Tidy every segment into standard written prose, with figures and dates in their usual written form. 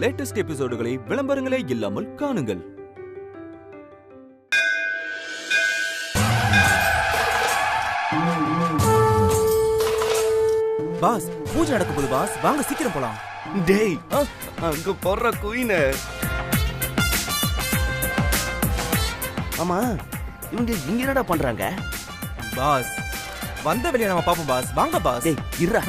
Latest எபிசோடுகளை விளம்பரங்களே இல்லாமல் காணுங்கள். Pass, பூஜை நடக்க போகுது பாஸ், வாங்க சீக்கிரம் போலாம். டேய், அங்க போற குயின. ஆமா, இவங்க இங்க என்னடா பண்றாங்க? பாஸ், வந்த வெளியே நம்ம பாப்போம் பாஸ். வாங்க பாஸ். டேய் இருடா.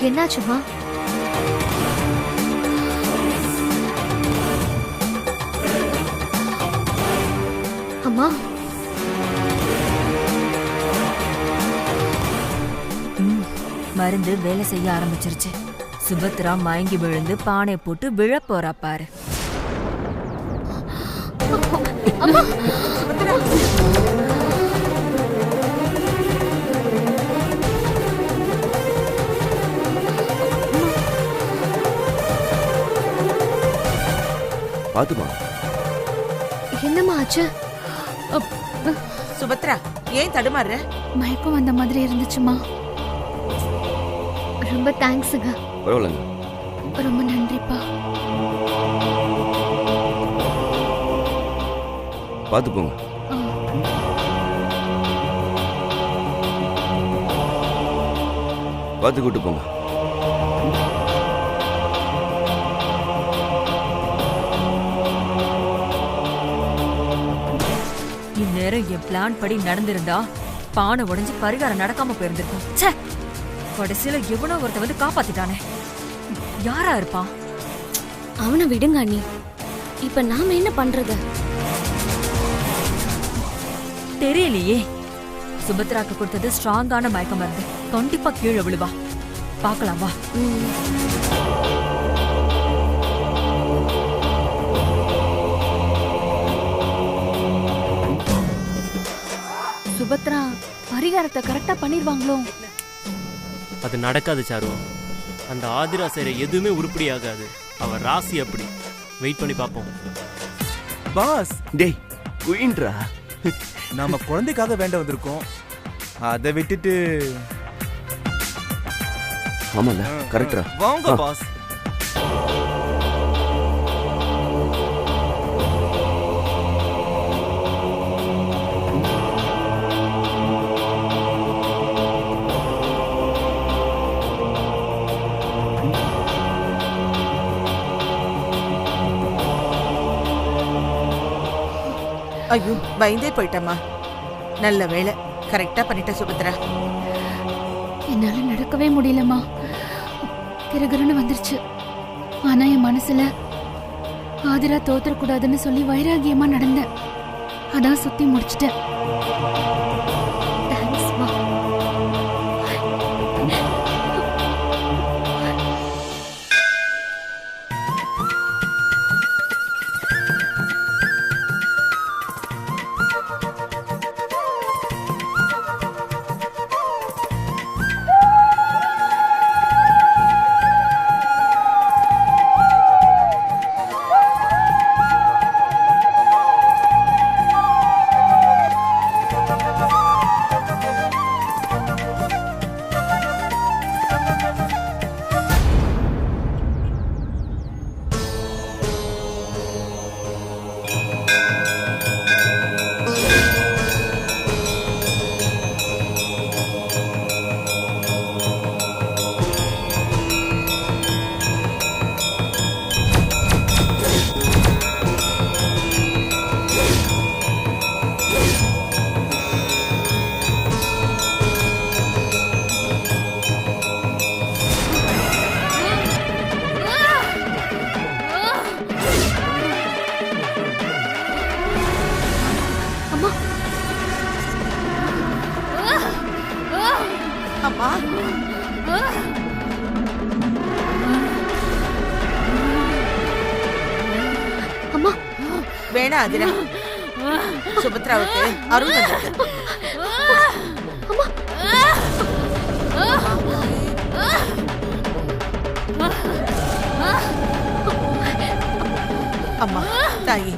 என்னாச்சுமா? அம்மா, மருந்து வேலை செய்ய ஆரம்பிச்சிருச்சு. சுபத்ரா மயங்கி விழுந்து பானை போட்டு விழ போறா பாரு. பாத்துமா, என்னம்மா ஆச்சு? சுபத்ரா, ஏன் தடுமாறுற? மயக்கம் வந்த மாதிரி இருந்துச்சுமா. ரொம்ப தேங்க்ஸுங்க. பரவாயில்லைங்க. ரொம்ப நன்றிப்பா. பாத்து போங்க. பாத்து கூட்டு போங்க. இந்நேரம் என் பிளான் படி நடந்திருந்தா பானை உடைஞ்சு பரிகாரம் நடக்காம போயிருந்திருக்கும். ச்சே, கடைசியில எவனோ ஒருத்த வந்து காப்பாத்திட்டானே. யாரா இருப்பான்? அவனை விடுங்க அண்ணி. இப்ப நாம என்ன பண்றது? தெரியலையே. சுபத்ராக்கு கொடுத்தது ஸ்ட்ராங்கான மயக்க மருந்து. கண்டிப்பா கீழே விழுவா. பாக்கலாம் வா. சுபத்ரா பரிகாரத்தை கரெக்டா பண்ணிடுவாங்களோ? அது நடக்காது சாரு. அந்த ஆதிரா செய்ற எதுவுமே உருப்படி ஆகாது. அவ ராசி அப்படி. வெயிட் பண்ணி பாப்போம். பாஸ், டேய் குயின்ரா, நாம குழந்தைக்காக வேண்ட வந்திருக்கோம். அதை விட்டுட்டு ஆமால கரெக்டா. வாங்க பாஸ். ஐயோ, பயந்தே போயிட்டம்மா. நல்ல வேலை, கரெக்டா பண்ணிட்ட சுபத்ரா. என்னால நடக்கவே முடியலம்மா. கிரகரன்னு வந்துருச்சு. ஆனா என் மனசுல ஆதிரா தோத்துறக்கூடாதுன்னு சொல்லி வைராகியமா நடந்தேன். அதான் சுத்தி முடிச்சிட்டேன். தேங்க்ஸ்மா. அம்மா அம்மா வேணா ஆதிரா, சுபத்ராவுக்கு அருள் வந்திருக்கு. அம்மா தாயி,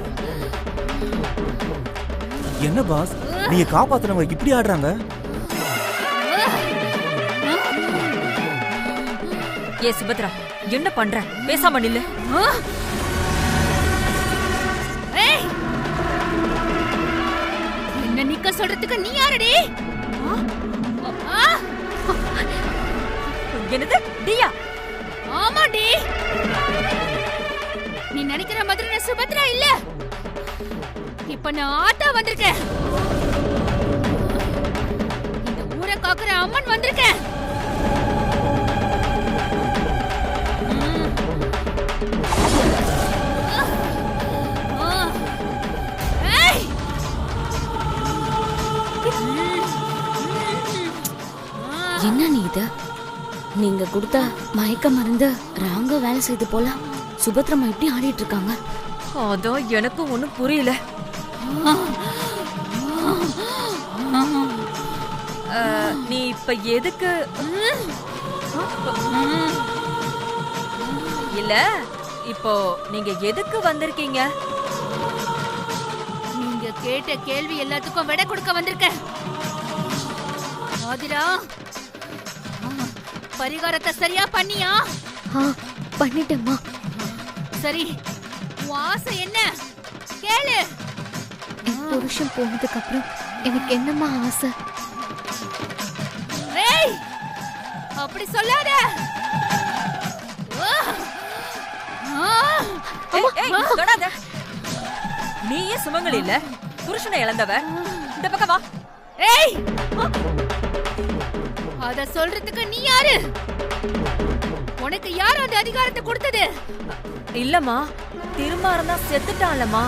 என்ன பாஸ், நீங்க காப்பாத்துறவங்க இப்படி ஆடுறாங்க? ஏ சுபத்ரா, என்ன பண்ற? பேசாம நில்லு. என்ன நிக்க சொல்றதுக்கு நீ யாரடி? என்னது டியா? ஆமாடி, நீ நினைக்கிற மாதிரி நான் சுபத்ரா இல்ல. இப்ப நான் ஆத்தா வந்திருக்கேன். இந்த ஊரை காக்குற அம்மன் வந்திருக்கேன். என்ன நீ இது? நீங்க கொடுத்த மயக்க மருந்து ராங்க வேலை செய்து போல. சுபத்ரமா எப்படி ஆடிட்டு இருக்காங்க? அதான் எனக்கும் ஒண்ணும் புரியல. நீ இப்ப எதுக்கு? இல்ல, இப்போ நீங்க எதுக்கு வந்திருக்கீங்க? நீங்க கேட்ட கேள்வி எல்லாத்துக்கும் விடை கொடுக்க வந்திருக்கேன். ஆதிரா, பரிகாரத்தை சரியா பண்ணியா? பண்ணிட்டேம்மா. சரி, உன் ஆசை என்ன? கேளு. என் புருஷன் போனதுக்கு அப்புறம் எனக்கு என்னம்மா ஆசை? ஏய், அப்படி சொல்லாத. தொடாத. நீயே சுமங்கலி இல்ல, புருஷனை இழந்தவ. இந்த பக்கம் வா. ஏய், அத சொல்றதுக்கு நீ யாரு? உனக்கு யாரு அந்த அதிகாரத்தை கொடுத்தது? இல்லம்மா, திருமாறன் தான் செத்துட்டான்லம்மா.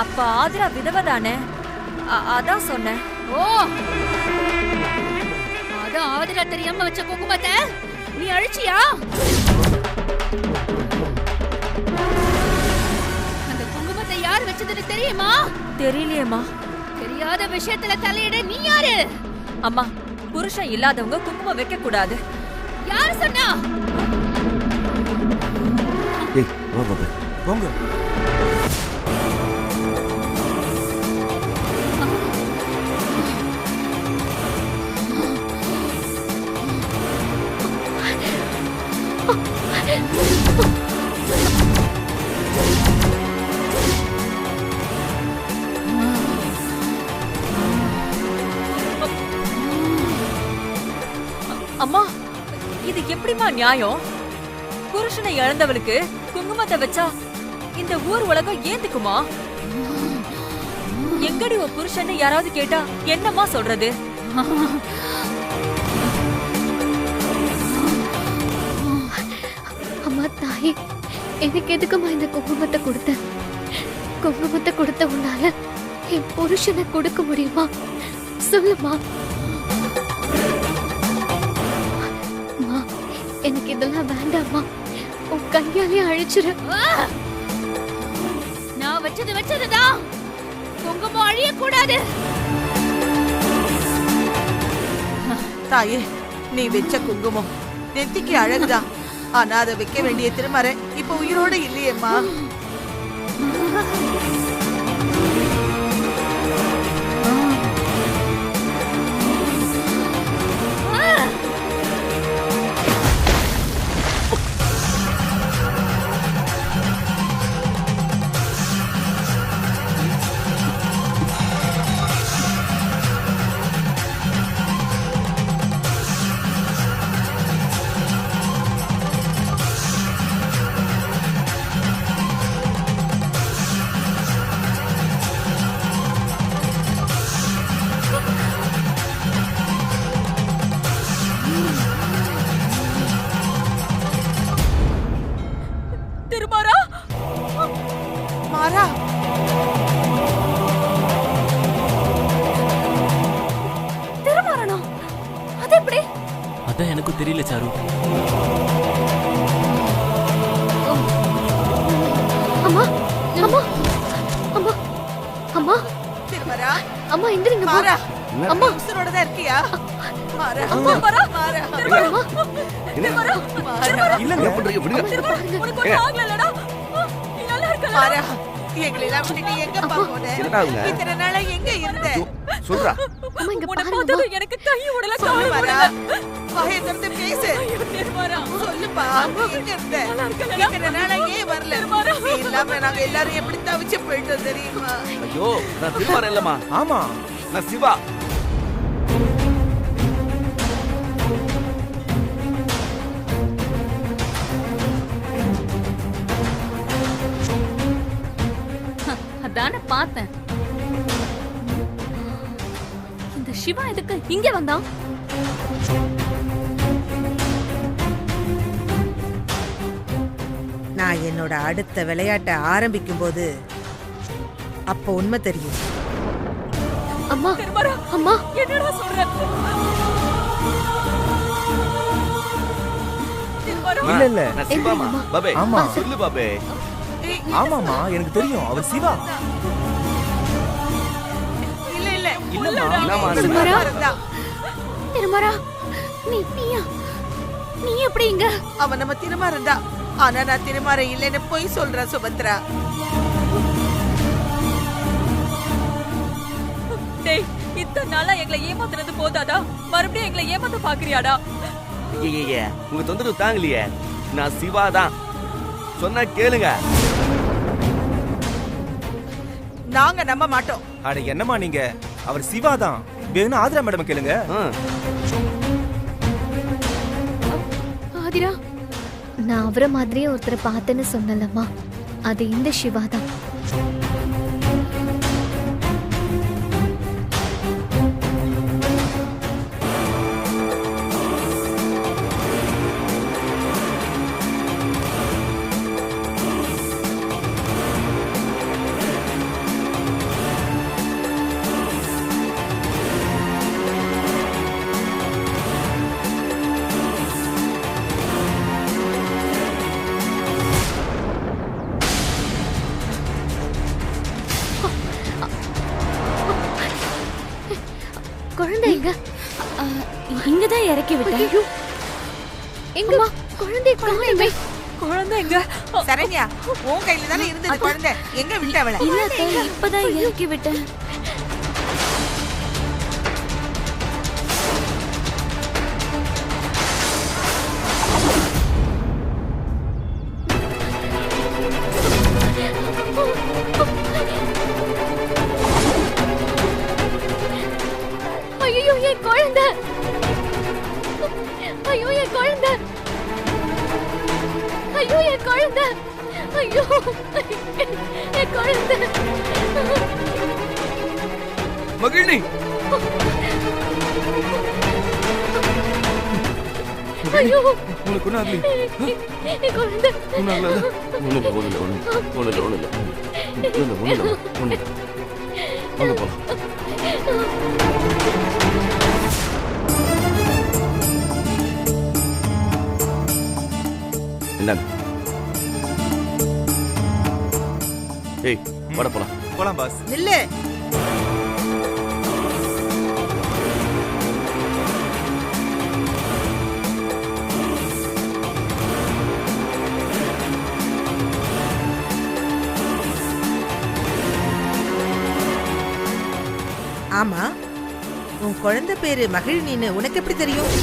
அப்ப ஆதிரா விதவை தானே, அதான் சொன்னேன். ஓ, அதான் ஆதிரா தெரியாம வச்ச குங்குமத்தை நீ அழிச்சியா? அந்த குங்குமத்தை யார் வச்சதுன்னு தெரியுமா? தெரியலையேம்மா. தெரியாத விஷயத்துல தலையிட நீ யாரு? அம்மா, புருஷன் இல்லாதவங்க குங்குமம் வைக்க கூடாது. யாரு சொன்னா? ஏய் வா பாபு, போங்க. அம்மா, இது எப்படிமா நியாயம்? புருஷனை இழந்தவளுக்கு குங்குமத்தை வச்சா இந்த ஊர் உலகம் ஏத்துக்குமா? எங்கடி உன் புருஷன் யாராவது கேட்டா என்னம்மா சொல்றது? அம்மா தாயே, எனக்கு எதுக்குமா இந்த குங்குமத்தை கொடுத்த? குங்குமத்தை கொடுத்த உன்னால என் புருஷனை கொடுக்க முடியுமா? சொல்லுமா. அம்மா, எனக்கு இதெல்லாம் வேண்டாம்மா. உன் கையாலே அழிச்சிரு. நான் வச்சதுதான். குங்குமம் அழியக்கூடாது. தாயே, நீ வச்ச குங்குமம் நெத்திக்கு அழகுதான். ஆனா அதை வைக்க வேண்டிய திருமறை இப்ப உயிரோட இல்லையேம்மா. திருமாறா, மாறா, திருமாறனா? அது எப்படி? அதான் எனக்கும் தெரியல சாரு. அம்மா அம்மா அம்மா அம்மா திருமரா அம்மா எந்திரிங்க மாறா அம்மா உசுரோட தான் இருக்கியா மாறா அம்மா மாறா அம்மா மாறா என்ன பண்றீங்க விடுங்க. மாறா எங்களை எல்லாம் விட்டுட்டு எங்கப்பா போன? என்னடா அவங்க? இத்தனை நாளா எங்க இருந்த? சொல்றா. அம்மா இங்க பாருங்க எனக்கு கை உடல சொல்லு மாறா. வாயை திறந்து பேசு. சொல்லுப்பா, எங்க இருந்த? இத்தனை நாளா ஏன் வரல? நீ இல்லாம நாங்க எல்லாரும் எப்படி தவிச்சு போயிட்டோம் தெரியுமா? ஐயோ நான் திருமாறன் இல்லம்மா, ஆமா நான் சிவா. அதானே பார்த்தேன். இந்த சிவா எதுக்கு இங்க வந்தான்? நான் என்னோட அடுத்த விளையாட்டை ஆரம்பிக்கும் போது அப்ப உண்மை தெரியும். அம்மா அம்மா என்னடா சொல்ற? இல்ல இல்ல நான் சிவாமா. பாபே ஆமா. சொல்லு பாபே. ஆமாமா எனக்கு தெரியும் அவர் சிவா. இல்ல இல்ல இல்லம்மா என்னம்மா அது? திருமரா திருமரா நீயா நீ எப்படி இங்க? அவன் நம்ம திருமாறன் தான். ஆனா நான் திருமாறன் இல்லைன்னு போய் சொல்றேன் சுபத்ரா. டேய், இத்தனை நாளா எங்களை ஏமாத்துறது போதாதா? மறுபடியும் எங்களை ஏமாத்த பாக்குறியாடா? ஐயே உங்க தொந்தரவு தாங்கலையே. நான் சிவா தான். சொன்னா கேளுங்க. நாங்க நம்ப மாட்டோம். அட என்னம்மா நீங்க, அவர் சிவா தான். வேணும் ஆதிரா மேடம் கேளுங்க. ஆதிரா நான் அவரை மாதிரியே ஒருத்தரை பார்த்தேன்னு சொன்னலம்மா, அது இந்த சிவா தான். குழந்தை எங்க? இங்கதான் இறக்கி விட்டேன். எங்க குழந்தை காணுமே. குழந்தை எங்க? சரண்யா, உன் கையில தானே இருந்தது குழந்தை. எங்க விட்ட அவளை? இல்ல அத்தை, இப்பதான் இறக்கி விட்டேன். ஐயோ என் குழந்தை! ஐயோ என் குழந்தை! ஐயோ என் குழந்தை! ஐயோ என் குழந்தை! மகிழ்னி ஐயோ உங்களுக்கு ஒண்ணு ஆகல. என் குழந்தை! ஒண்ணு போலாம். என்னங்க? ஏய் வட போலாம். போலாம் பாஸ். நில்லு. ஆமா, உன் குழந்தை பேரு மகிழினின்னு உனக்கு எப்படி தெரியும்?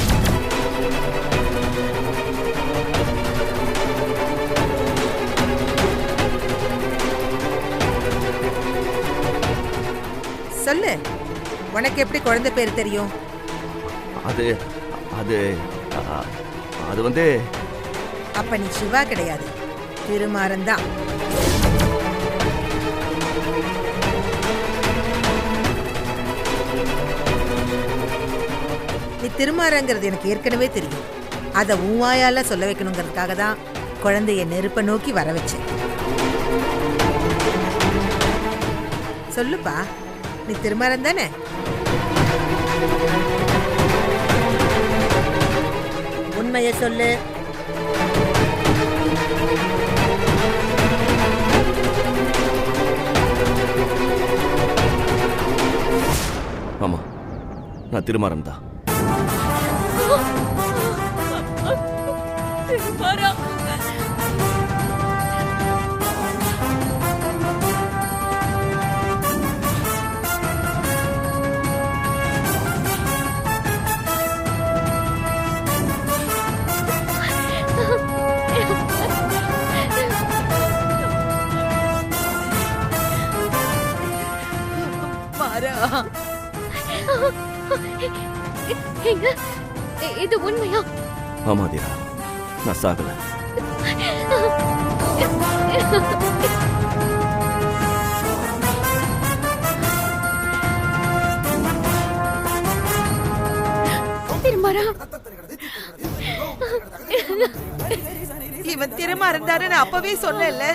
சொல்லு, உனக்கு எப்படி குழந்தை பேர் தெரியும்? அது அது அது வந்து அப்ப நீ சிவா கிடையாது, திருமாறன் தான். நீ திருமாறங்கிறது எனக்கு ஏற்கனவே தெரியும். அதை உன் வாயால சொல்ல வைக்கணுங்கிறதுக்காக தான் குழந்தைய நெருப்ப நோக்கி வர வச்சேன். சொல்லுப்பா, நீ திருமாறன் தானே? உண்மையை சொல்லு. ஆமா, நான் திருமாறன் தான். இது உண்மையா? ஆமா தீரா, நான் சாகல. திருமாறா, இவன் திருமாறன் தானே நான் அப்பவே சொன்னேன்ல.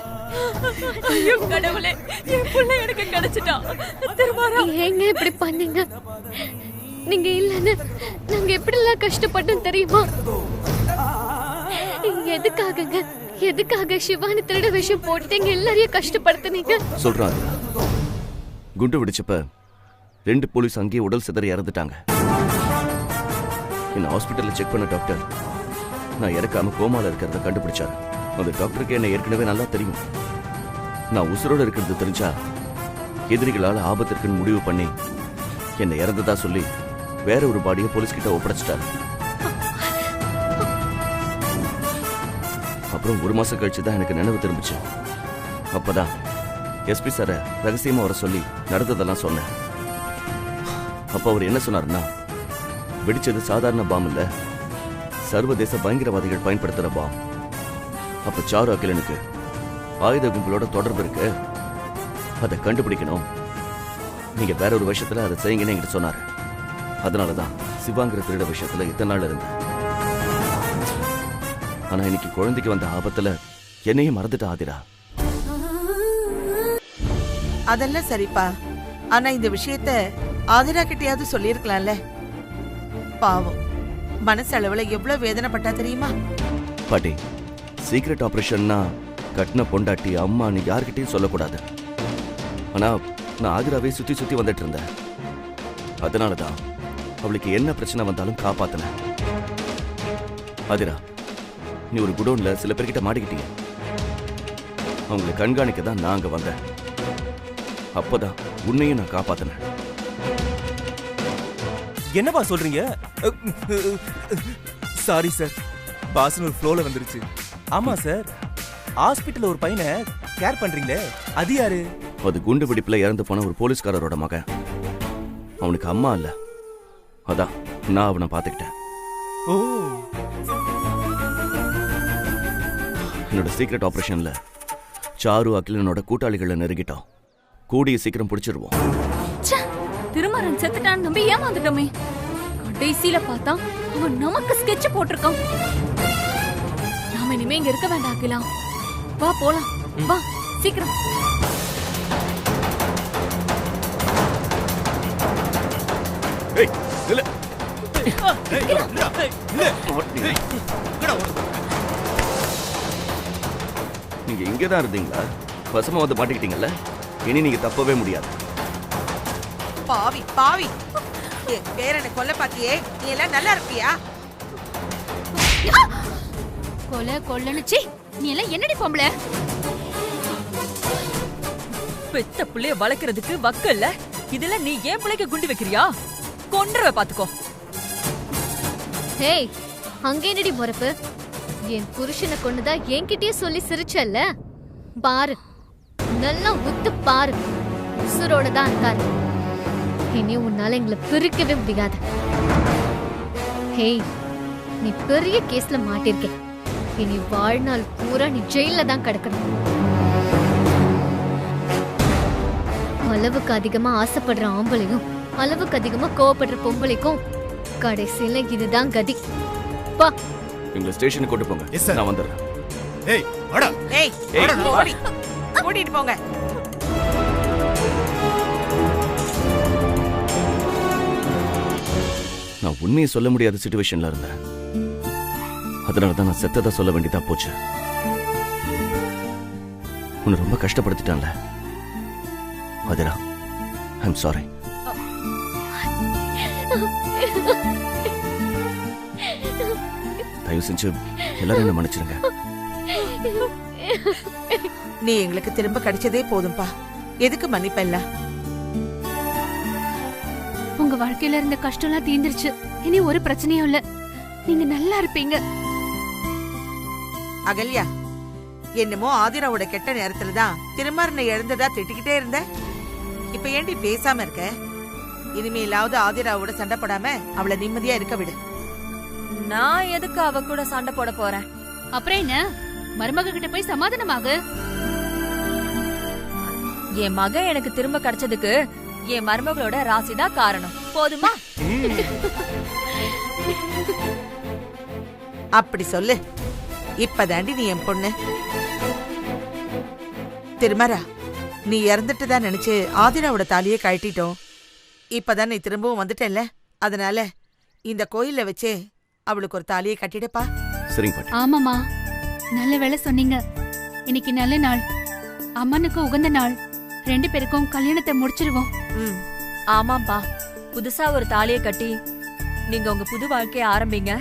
ஐயோ கடவுளே, என் புள்ள எனக்கு கிடைச்சிட்டான். திருமாறா, ஏங்க இப்படி பண்ணீங்க? நீங்க இல்லன்னு நாங்க எப்படிலாம் கஷ்டப்பட்டோம் தெரியுமா? எதுக்காகங்க, எதுக்காக சிவானி திருட விஷயம் போட்டுங்க எல்லாரையும் கஷ்டப்படுத்துனீங்க? சொல்றான், குண்டு வெடிச்சப்ப 2 போலீஸ் அங்கேயே உடல் சிதறி இறந்துட்டாங்க. என்ன ஹாஸ்பிட்டல்ல செக் பண்ண டாக்டர் நான் இறக்காம கோமால இருக்கிறத கண்டுபிடிச்சாரு. அந்த டாக்டருக்கு என்ன ஏற்கனவே நல்லா தெரியும். நான் உசுரோட இருக்கிறது தெரிஞ்சா எதிரிகளால் ஆபத்து இருக்குன்னு முடிவு பண்ணி என்னை இறந்ததா சொல்லி வேற ஒரு பாடியை போலீஸ் கிட்ட ஒப்படைச்சிட்டாரு. அப்புறம் 1 மாசம் கழிச்சு தான் எனக்கு நினைவு திரும்பிச்சு. அப்பதான் எஸ்பி சாரை ரகசியமா வர சொல்லி நடந்ததெல்லாம் சொன்னேன். அப்ப அவர் என்ன சொன்னாருன்னா, வெடிச்சது சாதாரண பாம் இல்ல, சர்வதேச பயங்கரவாதிகள் பயன்படுத்துற பாம். அப்ப சாரு அகிலனுக்கு ஆயுத கும்பலோட தொடர்பு இருக்கு, அதை கண்டுபிடிக்கணும், நீங்க வேற ஒரு விஷயத்துல அதை செய்யுங்கன்னு என்கிட்ட சொன்னாரு. அதனாலதான் சிவாங்கிற திருட விஷயத்துல இத்தனை நாள் இருந்தேன். ஆனா இன்னைக்கு குழந்தைக்கு வந்த ஆபத்துல என்னையும் மறந்துட்ட ஆதிரா. அதெல்லாம் சரிப்பா, ஆனா இந்த விஷயத்த ஆதிரா கிட்டயாவது சொல்லிருக்கலாம்ல. பாவம், மனசளவுல எவ்வளவு வேதனைப்பட்டா தெரியுமா? பாட்டி, சீக்ரெட் ஆபரேஷன்னா கட்டின பொண்டாட்டி அம்மா நீ யார்கிட்டையும் சொல்லக்கூடாது. ஆனா நான் ஆதிராவே சுத்தி சுத்தி வந்துட்டு இருந்தேன். அதனாலதான் அவளுக்கு என்ன பிரச்சனை வந்தாலும் காப்பாத்தின. ஆதிரா, நீ ஒரு குடோன்ல சில பேர்கிட்ட மாட்டிக்கிட்டீங்க. அவங்களை கண்காணிக்க தான் நான் அங்க வந்தேன். அப்பதான் உன்னையும் நான் காப்பாத்தினேன். என்னப்பா சொல்றீங்க? சாரி சார், பாசன் ஒரு ஃப்ளோல வந்துருச்சு. ஆமா சார், ஹாஸ்பிட்டல்ல ஒரு பையனை கேர் பண்றீங்களே, அது யாரு? அது குண்டு வெடிப்புல இறந்து போன ஒரு போலீஸ்காரரோட மகன். அவனுக்கு அம்மா இல்ல, அதான் நான் அவனை பாத்துக்கிட்டேன். ஓ, என்னோட சீக்ரெட் ஆபரேஷன்ல சாரு அகிலனோட கூட்டாளிகளை நெருங்கிட்டோம். கூடிய சீக்கிரம் பிடிச்சிருவோம். திருமாறன் செத்துட்டான்னு நம்பி ஏமாந்துட்டோமே. கடைசியில பார்த்தா அவன் நமக்கு ஸ்கெட்ச் போட்டிருக்கான். நாம இனிமே இங்க இருக்க வேண்டாம் அகிலா. வா போலாம், வா சீக்கிரம். நீங்க இங்கதான் இருந்தீங்களா? வசமா வந்து மாட்டிக்கிட்டீங்கல்ல, இனி நீங்க தப்பவே முடியாது. பாவி பாவி, பேரனை கொல்ல பாத்தியே, நீ எல்லாம் நல்லா இருப்பியா? கொலை கொல்லனுச்சி, நீ எல்லாம் என்னடி பொம்பளை? பெத்த புள்ளைய வளர்க்கறதுக்கு வக்கல்ல, இதுல நீ ஏன் பிள்ளைக்கு குண்டு வைக்கிறியா? கொன்றவ பாத்துக்கோ. ஹேய், அங்க என்னடி முறப்பு? என் புருஷனை கொண்டுதான் என்கிட்டயே சொல்லி சிரிச்சல்ல, பாரு, நல்லா உத்து பாரு, உசுரோட தான் இருக்காரு. இனி உன்னால எங்களை பிரிக்கவே முடியாது. ஹேய், நீ பெரிய கேஸ்ல மாட்டிருக்க. இனி வாழ்நாள் பூரா நீ ஜெயில தான் கிடக்கணும். அளவுக்கு அதிகமா ஆசைப்படுற ஆம்பளையும் அளவுக்கு அதிகமா கோவப்படுற பொம்பளைக்கும் கடைசியில இதுதான் கதி. பா, எங்களை ஸ்டேஷனுக்கு கொண்டு போங்க. நான் வந்துடுறேன். ஏய், ஓடி, கூட்டிட்டு போங்க. நான் உண்மையை சொல்ல முடியாத சிச்சுவேஷன்ல இருந்தேன். அதனால தான் நான் செத்ததா சொல்ல வேண்டியதா போச்சு. உன்னை ரொம்ப கஷ்டப்படுத்திட்டான்ல ஆதிரா. I'm sorry. தயவு செஞ்சு எல்லாரும் என்ன மன்னிச்சிருங்க. நீ எங்களுக்கு திரும்ப கிடைச்சதே போதும்பா. எதுக்கு மன்னிப்பல்ல? உங்க வாழ்க்கையில இருந்த கஷ்டம்லாம் தீந்துருச்சு. இனி ஒரு பிரச்சனையும் இல்ல. நீங்க நல்லா இருப்பீங்க. அகல்யா, என்னமோ ஆதிராவோட கெட்ட நேரத்துலதான் திருமாறனை இழந்ததா திட்டிக்கிட்டே இருந்த. இப்ப ஏண்டி பேசாம இருக்க? இனிமேலாவது ஆதிராவோட சண்டை போடாம அவளை நிம்மதியா இருக்க விடு. நான் எதுக்கு அவ கூட சண்டை போட போறேன்? அப்புறம் என்ன, மருமக கிட்ட போய் சமாதானமாகு. என் மகன் எனக்கு திரும்ப கிடைச்சதுக்கு என் மருமகளோட ராசிதான் காரணம். போதுமா? அப்படி சொல்லு. இப்பதாண்டி நீ என் பொண்ணு. திருமாரா, நீ இறந்துட்டுதான் நினைச்சு ஆதிராவோட தாலியை கழட்டிட்டோம். இப்பதான் நீ திரும்பவும் வந்துட்டல்ல, அதனால இந்த கோயில்ல வச்சே அவளுக்கு ஒரு தாலியை கட்டிடப்பா. சரிங்க பாட்டி. ஆமாமா, நல்ல வேலை சொன்னீங்க. இன்னைக்கு நல்ல நாள், அம்மனுக்கு உகந்த நாள். 2 பேருக்கும் கல்யாணத்தை முடிச்சிருவோம். ஆமாப்பா, புதுசா ஒரு தாலியை கட்டி நீங்க உங்க புது வாழ்க்கைய ஆரம்பிங்க.